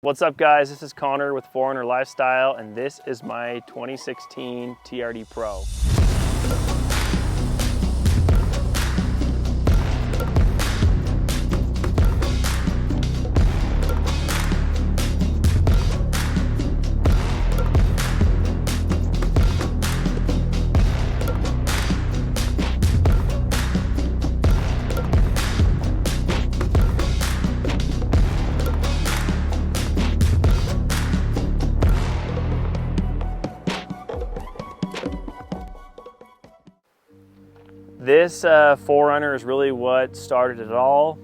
What's up guys, this is Connor with 4Runner Lifestyle and this is my 2016 TRD Pro. This 4Runner is really what started it all.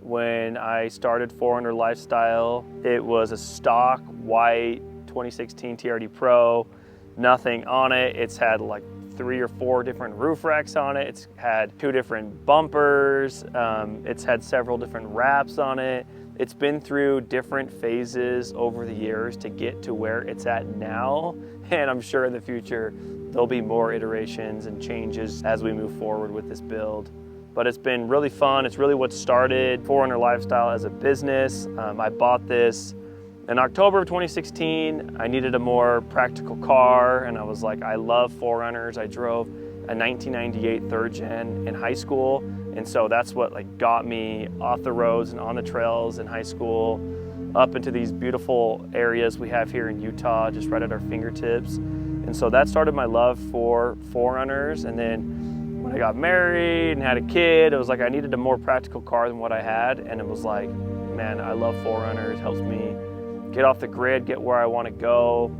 When I started 4Runner Lifestyle, it was a stock white 2016 TRD Pro, nothing on it. It's had like 3 or 4 different roof racks on it. It's had 2 different bumpers. It's had several different wraps on it. It's been through different phases over the years to get to where it's at now. And I'm sure in the future, there'll be more iterations and changes as we move forward with this build. But it's been really fun. It's really what started 4Runner Lifestyle as a business. I bought this in October of 2016. I needed a more practical car and I was like, I love 4Runners. I drove a 1998 third gen in high school. And so that's what got me off the roads and on the trails in high school, up into these beautiful areas we have here in Utah, just right at our fingertips. And so that started my love for 4Runners. And then when I got married and had a kid, it was like I needed a more practical car than what I had. And it was like, man, I love 4Runners. It helps me get off the grid, get where I want to go.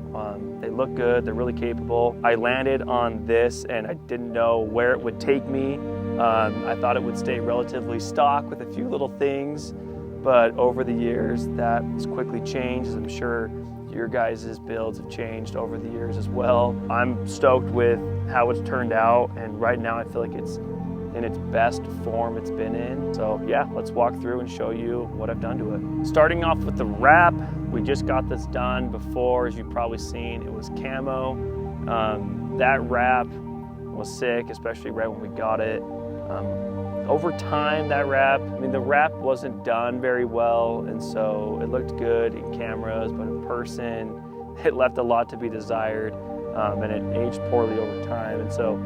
They look good, they're really capable. I landed on this and I didn't know where it would take me. I thought it would stay relatively stock with a few little things, but over the years that has quickly changed, as I'm sure your guys' builds have changed over the years as well. I'm stoked with how it's turned out, and right now I feel like it's in its best form it's been in. So yeah, let's walk through and show you what I've done to it. Starting off with the wrap, we just got this done before, as you've probably seen, it was camo. That wrap was sick, especially right when we got it. Over time, that wrap, the wrap wasn't done very well, and so it looked good in cameras, but in person, it left a lot to be desired, and it aged poorly over time. And so,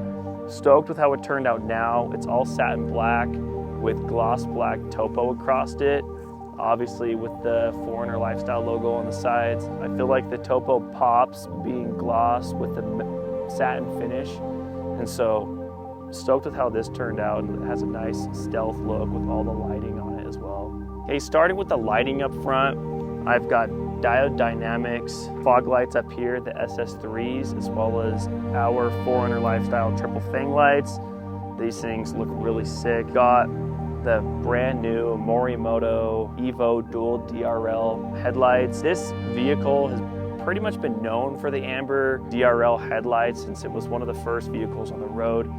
stoked with how it turned out now. It's all satin black with gloss black topo across it, obviously with the 4Runner Lifestyle logo on the sides. I feel like the topo pops being gloss with the satin finish, and so stoked with how this turned out. It has a nice stealth look with all the lighting on it as well. Okay, starting with the lighting up front, I've got Diode Dynamics fog lights up here, the SS3s, as well as our 4Runner Lifestyle triple fang lights. These things look really sick. Got the brand new Morimoto Evo dual DRL headlights. This vehicle has pretty much been known for the amber DRL headlights since it was one of the first vehicles on the road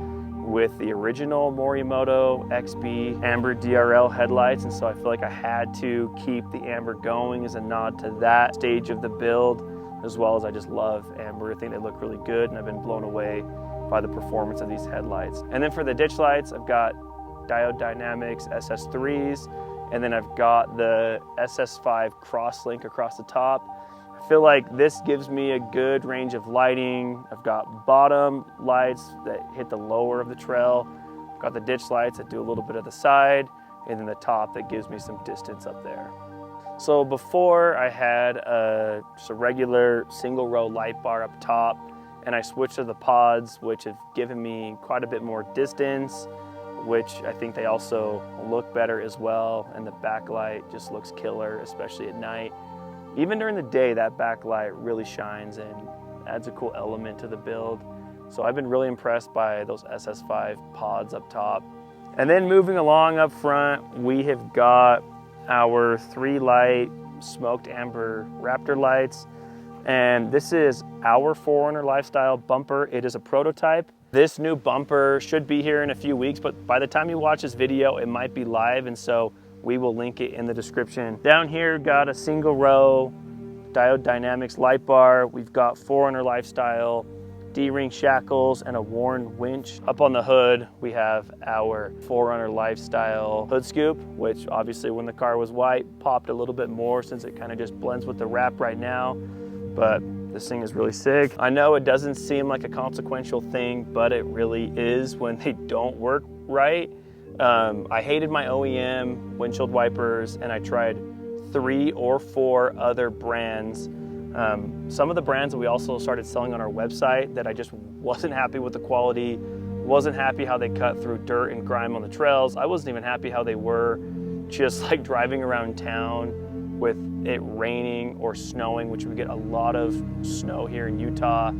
with the original Morimoto XB amber DRL headlights, and so I feel like I had to keep the amber going as a nod to that stage of the build, as well as I just love amber. I think they look really good, and I've been blown away by the performance of these headlights. And then for the ditch lights, I've got Diode Dynamics SS3s, and then I've got the SS5 crosslink across the top. I feel like this gives me a good range of lighting. I've got bottom lights that hit the lower of the trail. I've got the ditch lights that do a little bit of the side, and then the top that gives me some distance up there. So before I had just a regular single row light bar up top, and I switched to the pods, which have given me quite a bit more distance, which I think they also look better as well, and the backlight just looks killer, especially at night. Even during the day, that backlight really shines and adds a cool element to the build. So I've been really impressed by those SS5 pods up top. And then moving along up front, we have got our 3-light smoked amber Raptor lights. And this is our 4Runner Lifestyle bumper. It is a prototype. This new bumper should be here in a few weeks, but by the time you watch this video, it might be live, and so we will link it in the description. Down here, got a single row Diode Dynamics light bar. We've got 4Runner Lifestyle D-ring shackles, and a worn winch. Up on the hood, we have our 4Runner Lifestyle hood scoop, which obviously when the car was white, popped a little bit more since it kind of just blends with the wrap right now. But this thing is really sick. I know it doesn't seem like a consequential thing, but it really is when they don't work right. I hated my OEM windshield wipers, and I tried 3 or 4 other brands. Some of the brands that we also started selling on our website that I just wasn't happy with the quality, wasn't happy how they cut through dirt and grime on the trails. I wasn't even happy how they were just like driving around town with it raining or snowing, which we get a lot of snow here in Utah.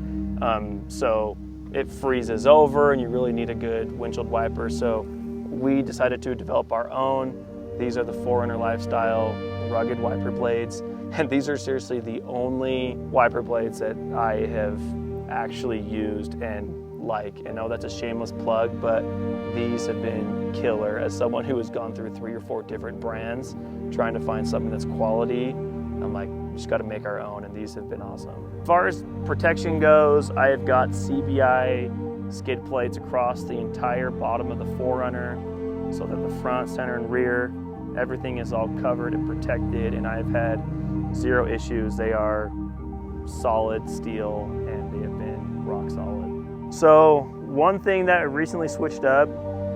So it freezes over and you really need a good windshield wiper. So we decided to develop our own. These are the 4Runner Lifestyle rugged wiper blades. And these are seriously the only wiper blades that I have actually used and like. I know that's a shameless plug, but these have been killer. As someone who has gone through 3 or 4 different brands, trying to find something that's quality, I'm like, just gotta make our own, and these have been awesome. As far as protection goes, I have got CBI skid plates across the entire bottom of the 4Runner, so that the front, center, and rear, everything is all covered and protected, and I've had 0 issues. They are solid steel and they have been rock solid. So one thing that I recently switched up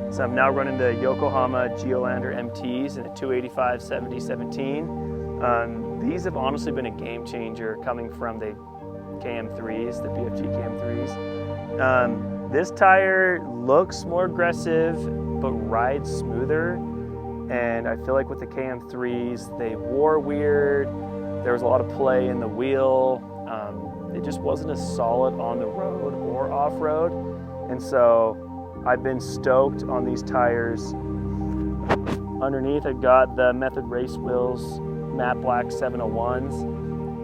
is I'm now running the Yokohama Geolander MTs in a 285 70/17. These have honestly been a game changer coming from the KM3s, the BFG KM3s. This tire looks more aggressive but rides smoother, and I feel like with the KM3s they wore weird. There was a lot of play in the wheel. It just wasn't as solid on the road or off-road. And so I've been stoked on these tires. Underneath I've got the Method Race wheels, matte black 701s.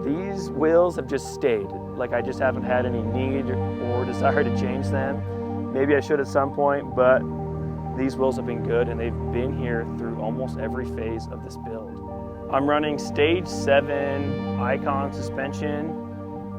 These wheels have just stayed. Like I just haven't had any need or desire to change them. Maybe I should at some point, but these wheels have been good and they've been here through almost every phase of this build. I'm running stage 7 Icon suspension.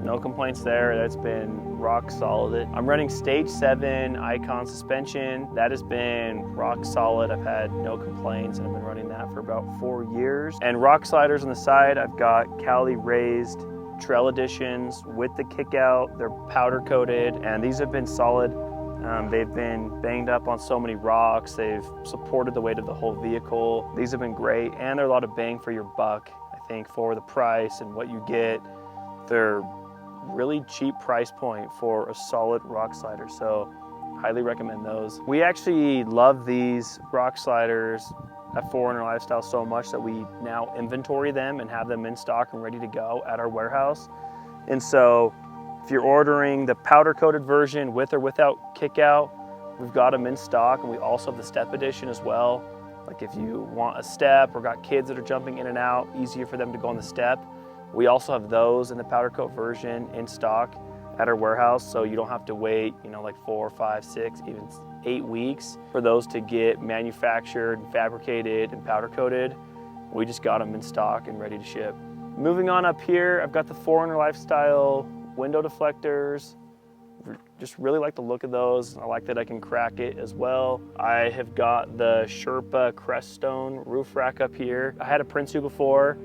No complaints there, that's been rock solid. I'm running stage 7 Icon suspension. That has been rock solid. I've had no complaints and I've been running that for about 4 years. And rock sliders on the side, I've got Cali raised trail editions with the kick out. They're powder coated and these have been solid. They've been banged up on so many rocks. They've supported the weight of the whole vehicle. These have been great, and they're a lot of bang for your buck, I think, for the price and what you get. They're really cheap price point for a solid rock slider, so highly recommend those. We actually love these rock sliders at 4Runner Lifestyle so much that we now inventory them and have them in stock and ready to go at our warehouse. And so if you're ordering the powder coated version with or without kick out, we've got them in stock, and we also have the step edition as well. Like if you want a step or got kids that are jumping in and out, easier for them to go on the step, we also have those in the powder coat version in stock at our warehouse, so you don't have to wait, like 4, 5, 6, even 8 weeks for those to get manufactured and fabricated and powder coated. We just got them in stock and ready to ship. Moving on up here, I've got the 4Runner Lifestyle window deflectors. Just really like the look of those. I like that I can crack it as well. I have got the Sherpa Creststone roof rack up here. I had a Prinsu before,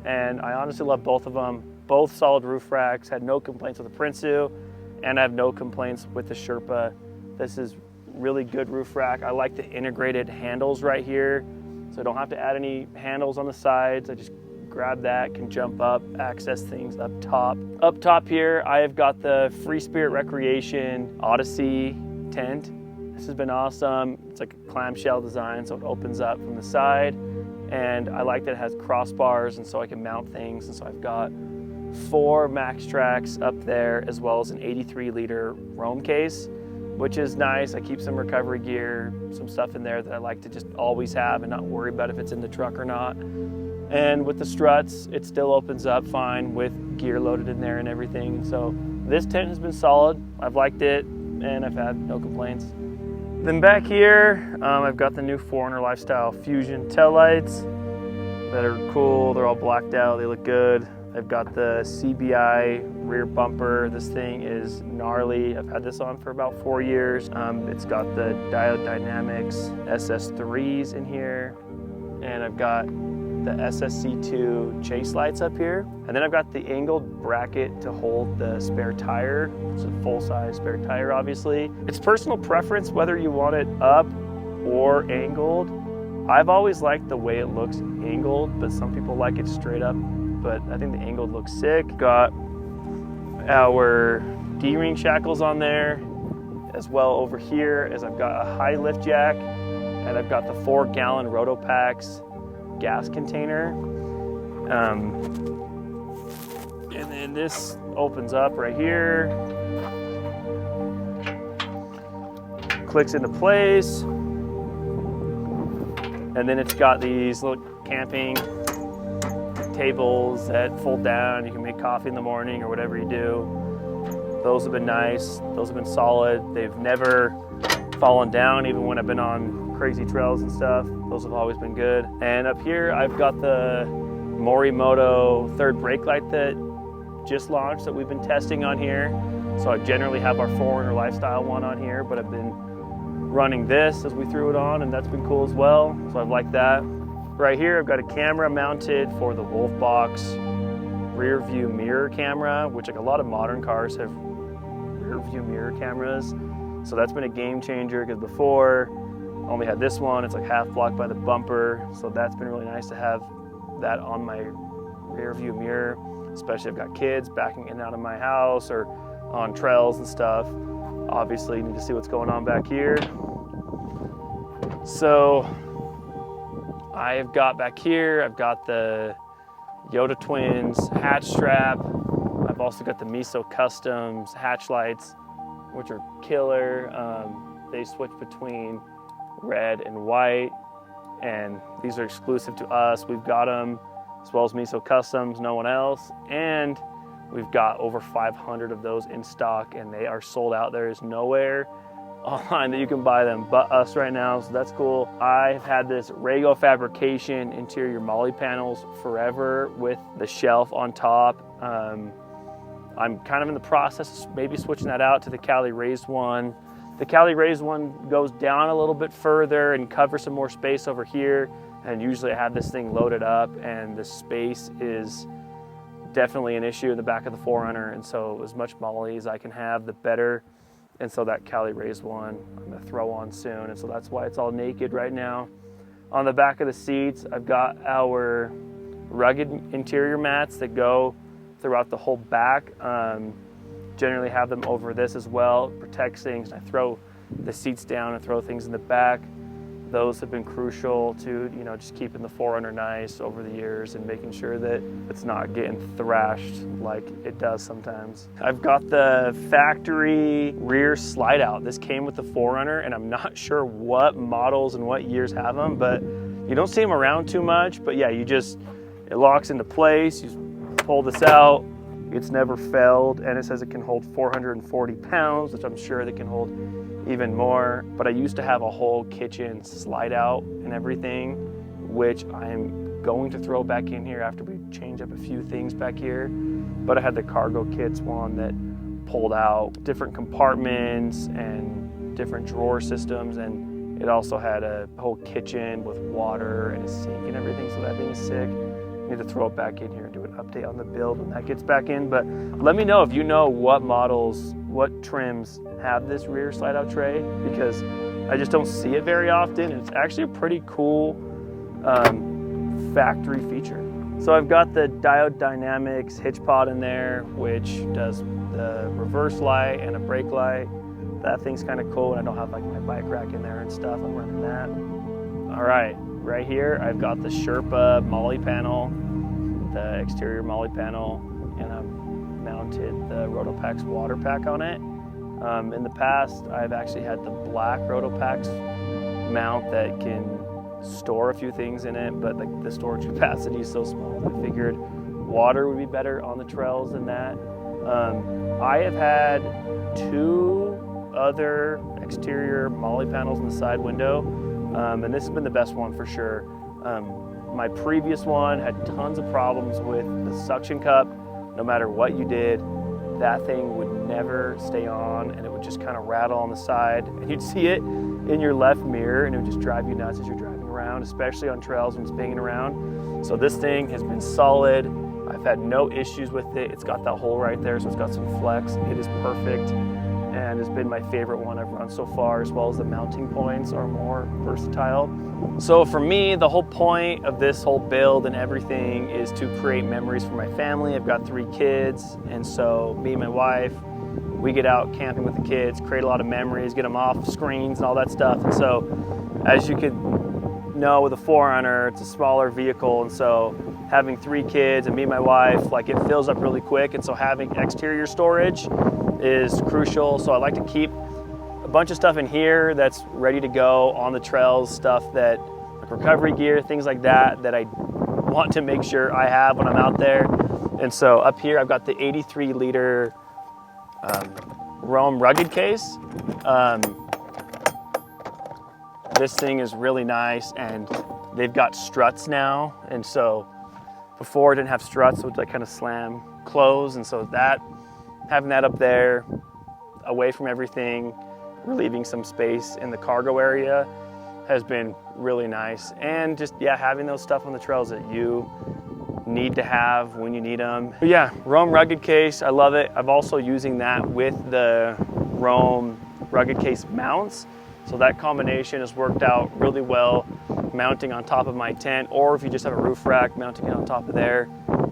and I honestly love both of them. Both solid roof racks, had no complaints with the Prinsu, and I have no complaints with the Sherpa. This is really good roof rack. I like the integrated handles right here, so I don't have to add any handles on the sides. I just grab that, can jump up, access things up top. Up top here, I have got the Free Spirit Recreation Odyssey tent. This has been awesome. It's like a clamshell design, so it opens up from the side. And I like that it has crossbars, and so I can mount things. And so I've got 4 Max Tracks up there, as well as an 83-liter Roam case, which is nice. I keep some recovery gear, some stuff in there that I like to just always have and not worry about if it's in the truck or not. And with the struts, it still opens up fine with gear loaded in there and everything. So this tent has been solid. I've liked it and I've had no complaints. Then back here, I've got the new 4Runner Lifestyle Fusion taillights that are cool. They're all blacked out, they look good. I've got the CBI rear bumper. This thing is gnarly. I've had this on for about 4 years. It's got the Diode Dynamics SS3s in here, and I've got the SSC2 chase lights up here. And then I've got the angled bracket to hold the spare tire. It's a full-size spare tire, obviously. It's personal preference whether you want it up or angled. I've always liked the way it looks angled, but some people like it straight up. But I think the angled looks sick. Got our D-ring shackles on there, as well over here, as I've got a high lift jack, and I've got the 4-gallon Rotopax gas container. And then this opens up right here, clicks into place, and then it's got these little camping tables that fold down. You can make coffee in the morning or whatever you do. Those have been nice. Those have been solid. They've never fallen down, even when I've been on crazy trails and stuff. Those have always been good. And up here, I've got the Morimoto third brake light that just launched that we've been testing on here. So I generally have our 4Runner Lifestyle one on here, but I've been running this as we threw it on, and that's been cool as well. So I've liked that. Right here, I've got a camera mounted for the Wolfbox rear view mirror camera, which like a lot of modern cars have rear view mirror cameras. So that's been a game changer, because before I only had this one. It's like half blocked by the bumper. So that's been really nice to have that on my rear view mirror, especially if I've got kids backing in and out of my house or on trails and stuff. Obviously you need to see what's going on back here. So I've got back here, I've got the Yoda Twins hatch strap. I've also got the Miso Customs hatch lights, which are killer. They switch between red and white, and these are exclusive to us. We've got them, as well as Miso Customs, no one else. And we've got over 500 of those in stock, and they are sold out. There is nowhere online that you can buy them but us right now, so that's cool. I've had this Rego Fabrication interior molly panels forever with the shelf on top. I'm kind of in the process of maybe switching that out to the Cali raised one. The Cali raised one goes down a little bit further and covers some more space over here, and usually I have this thing loaded up, and the space is definitely an issue in the back of the 4Runner, and so as much molly as I can have, the better. And so that Cali raised one I'm gonna throw on soon, and so that's why it's all naked right now. On the back of the seats, I've got our rugged interior mats that go throughout the whole back. Generally have them over this as well. It protects things. I throw the seats down and throw things in the back. Those have been crucial to, just keeping the 4Runner nice over the years and making sure that it's not getting thrashed like it does sometimes. I've got the factory rear slide out. This came with the 4Runner, and I'm not sure what models and what years have them, but you don't see them around too much. But yeah, it locks into place. You pull this out. It's never failed, and it says it can hold 440 pounds, which I'm sure that can hold even more. But I used to have a whole kitchen slide out and everything, which I'm going to throw back in here after we change up a few things back here. But I had the cargo kits one that pulled out different compartments and different drawer systems, and it also had a whole kitchen with water and a sink and everything, so that thing is sick. Need to throw it back in here and do an update on the build when that gets back in. But let me know if you know what models, what trims have this rear slide out tray, because I just don't see it very often. It's actually a pretty cool factory feature. So I've got the Diode Dynamics hitch pod in there, which does the reverse light and a brake light. That thing's kind of cool, and I don't have like my bike rack in there and stuff. I'm running that. All right. Right here, I've got the Sherpa molly panel, the exterior molly panel, and I've mounted the Rotopax water pack on it. In the past, I've actually had the black Rotopax mount that can store a few things in it, but the storage capacity is so small that I figured water would be better on the trails than that. I have had 2 other exterior molly panels in the side window, and this has been the best one for sure. My previous one had tons of problems with the suction cup. No matter what you did, that thing would never stay on, and it would just kind of rattle on the side, and you'd see it in your left mirror, and it would just drive you nuts as you're driving around, especially on trails when it's banging around. So this thing has been solid. I've had no issues with it. It's got that hole right there, so it's got some flex. It is perfect, and it's been my favorite one I've run so far, as well as the mounting points are more versatile. So for me, the whole point of this whole build and everything is to create memories for my family. I've got 3 kids, and so me and my wife, we get out camping with the kids, create a lot of memories, get them off screens and all that stuff. And so, as you could know, with a 4Runner, it's a smaller vehicle, and so having 3 kids and me and my wife, like, it fills up really quick, and so having exterior storage is crucial. So I like to keep a bunch of stuff in here that's ready to go on the trails, stuff that, like recovery gear, things like that, that I want to make sure I have when I'm out there. And so up here, I've got the 83 liter Roam rugged case. This thing is really nice, and they've got struts now. And so before it didn't have struts, so it would like kind of slam close. And so that, having that up there, away from everything, relieving some space in the cargo area, has been really nice. And just, yeah, having those stuff on the trails that you need to have when you need them. But yeah, Roam rugged case, I love it. I'm also using that with the Roam rugged case mounts. So that combination has worked out really well, mounting on top of my tent, or if you just have a roof rack, mounting it on top of there.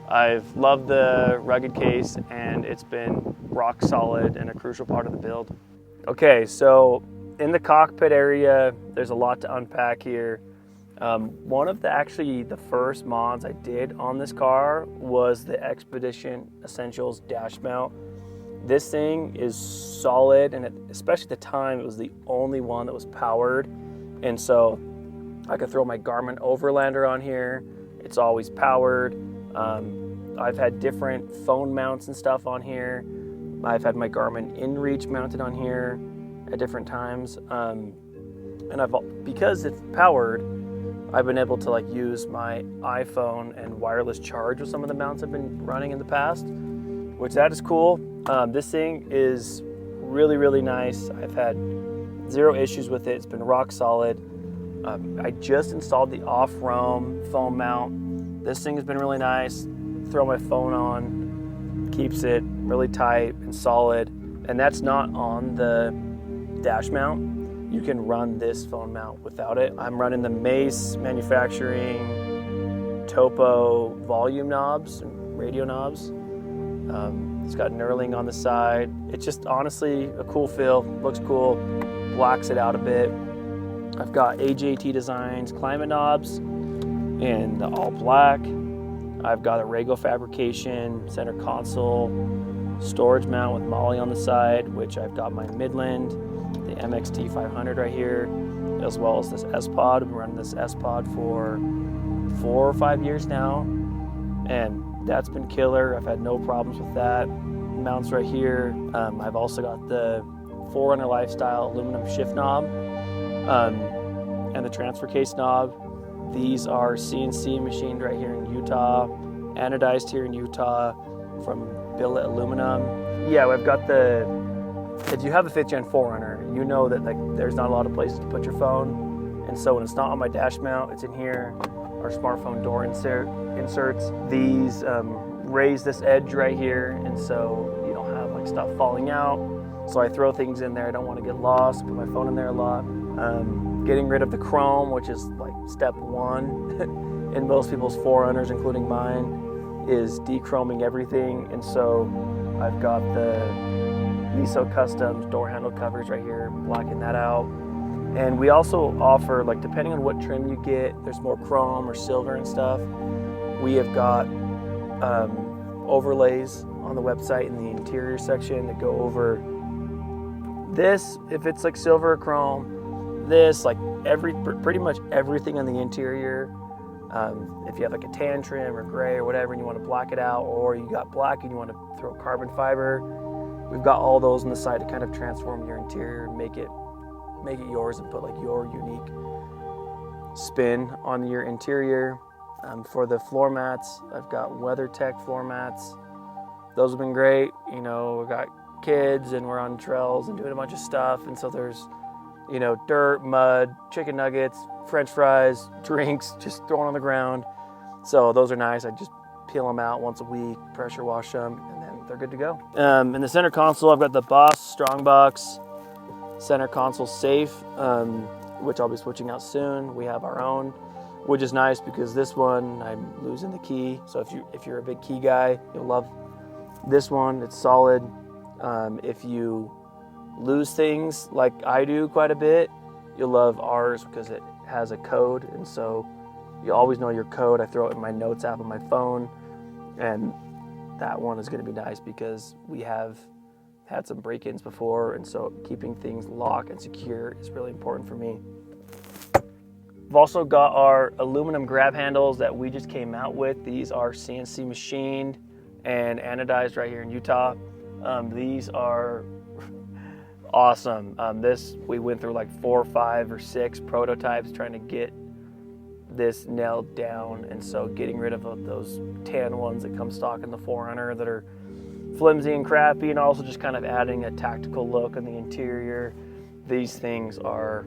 I've loved the rugged case, and it's been rock solid and a crucial part of the build. Okay, so in the cockpit area, there's a lot to unpack here. One of the first mods I did on this car was the Expedition Essentials dash mount. This thing is solid, and especially at the time, it was the only one that was powered. And so I could throw my Garmin Overlander on here. It's always powered. I've had different phone mounts and stuff on here. I've had my Garmin InReach mounted on here at different times. And because it's powered, I've been able to like use my iPhone and wireless charge with some of the mounts I've been running in the past, which that is cool. This thing is really, really nice. I've had 0 issues with it. It's been rock solid. I just installed the off-roam phone mount. This thing has been really nice. Throw my phone on, keeps it really tight and solid. And that's not on the dash mount. You can run this phone mount without it. I'm running the Mace Manufacturing Topo volume knobs and radio knobs. It's got knurling on the side. It's just honestly a cool feel, looks cool, blacks it out a bit. I've got AJT Designs climate knobs in the all black. I've got a Rego Fabrication center console storage mount with Molly on the side, which I've got my Midland, the MXT 500 right here, as well as this S-Pod. I've been running this S-Pod for 4 or 5 years now, and that's been killer. I've had no problems with that. Mounts right here. I've also got the 4Runner Lifestyle aluminum shift knob and the transfer case knob. These are CNC machined right here in Utah, anodized here in Utah from billet aluminum. Yeah, I've got if you have a 5th gen 4Runner, you know that like there's not a lot of places to put your phone. And so when it's not on my dash mount, it's in here. Our smartphone door inserts. These raise this edge right here, and so you don't have like stuff falling out. So I throw things in there. I don't want to get lost. Put my phone in there a lot. Getting rid of the chrome, which is like step 1 in most people's 4Runners, including mine, is dechroming everything. And so I've got the Miso Customs door handle covers right here, blacking that out. And we also offer, like, depending on what trim you get, there's more chrome or silver and stuff. We have got overlays on the website in the interior section that go over this, if it's like silver or chrome, this, like pretty much everything on the interior. If you have like a tan trim or gray or whatever and you want to black it out, or you got black and you want to throw carbon fiber, we've got all those on the side to kind of transform your interior and make it yours and put like your unique spin on your interior. For the floor mats, I've got WeatherTech floor mats. Those have been great. You know, we got kids and we're on trails and doing a bunch of stuff, and so there's, you know, dirt, mud, chicken nuggets, French fries, drinks just thrown on the ground. So those are nice. I just peel them out once a week, pressure wash them, and then they're good to go. In the center console, I've got the Boss Strongbox center console safe, which I'll be switching out soon. We have our own, which is nice because this one I'm losing the key. So if you're a big key guy, you'll love this one. It's solid. If you lose things like I do quite a bit, you'll love ours because it has a code, and so you always know your code. I throw it in my notes app on my phone, and that one is going to be nice because we have had some break-ins before, and so keeping things locked and secure is really important for me. We've also got our aluminum grab handles that we just came out with. These are CNC machined and anodized right here in Utah. These are awesome. We went through like 4, 5, or 6 prototypes trying to get this nailed down, and so getting rid of those tan ones that come stock in the 4Runner that are flimsy and crappy, and also just kind of adding a tactical look on the interior. These things are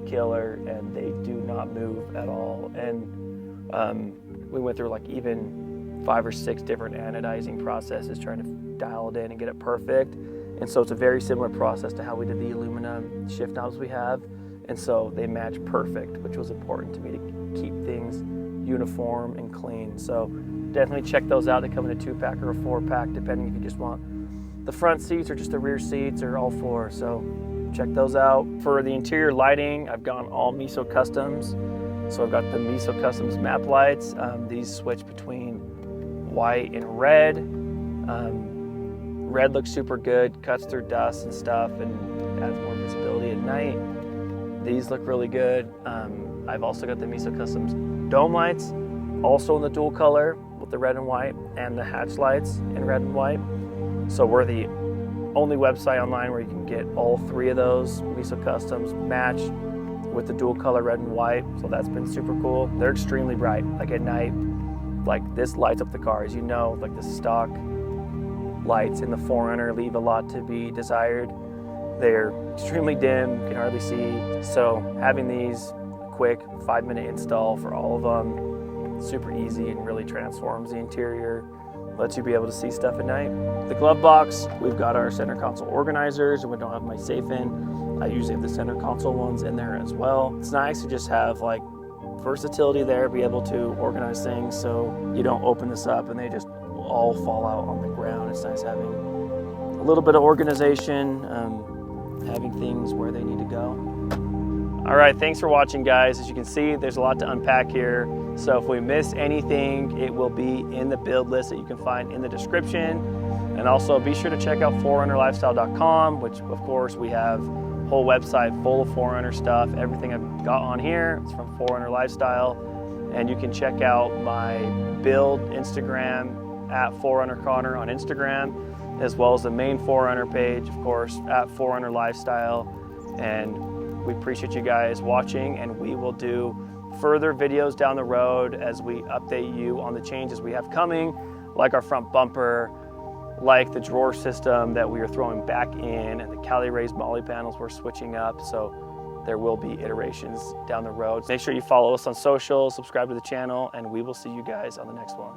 killer and they do not move at all. And we went through like even 5 or 6 different anodizing processes trying to dial it in and get it perfect. And so it's a very similar process to how we did the aluminum shift knobs we have. And so they match perfect, which was important to me to keep things uniform and clean. So definitely check those out. They come in a 2-pack or a 4-pack, depending if you just want the front seats or just the rear seats or all 4. So check those out. For the interior lighting, I've gone all Miso Customs. So I've got the Miso Customs map lights. These switch between white and red. Red looks super good, cuts through dust and stuff, and adds more visibility at night. These look really good. I've also got the Miso Customs dome lights, also in the dual color with the red and white, and the hatch lights in red and white. So we're the only website online where you can get all 3 of those Miso Customs matched with the dual color red and white. So that's been super cool. They're extremely bright. Like at night, like this lights up the car. As you know, like the stock lights in the 4Runner leave a lot to be desired. They're extremely dim, you can hardly see. So having these quick 5-minute install for all of them, super easy and really transforms the interior, lets you be able to see stuff at night. The glove box, we've got our center console organizers, and we don't have my safe in. I usually have the center console ones in there as well. It's nice to just have like versatility there, be able to organize things so you don't open this up and they just all fall out on the ground. It's nice having a little bit of organization, having things where they need to go. All right, thanks for watching, guys. As you can see, there's a lot to unpack here. So if we miss anything, it will be in the build list that you can find in the description. And also be sure to check out 4runnerlifestyle.com, which of course we have a whole website full of 4Runner stuff. Everything I've got on here is from 4Runner Lifestyle. And you can check out my build Instagram at 4Runner Connor on Instagram, as well as the main 4Runner page, of course, at 4Runner Lifestyle. And we appreciate you guys watching, and we will do further videos down the road as we update you on the changes we have coming, like our front bumper, like the drawer system that we are throwing back in, and the Cali raised molly panels we're switching up. So there will be iterations down the road. Make sure you follow us on social, subscribe to the channel, and we will see you guys on the next one.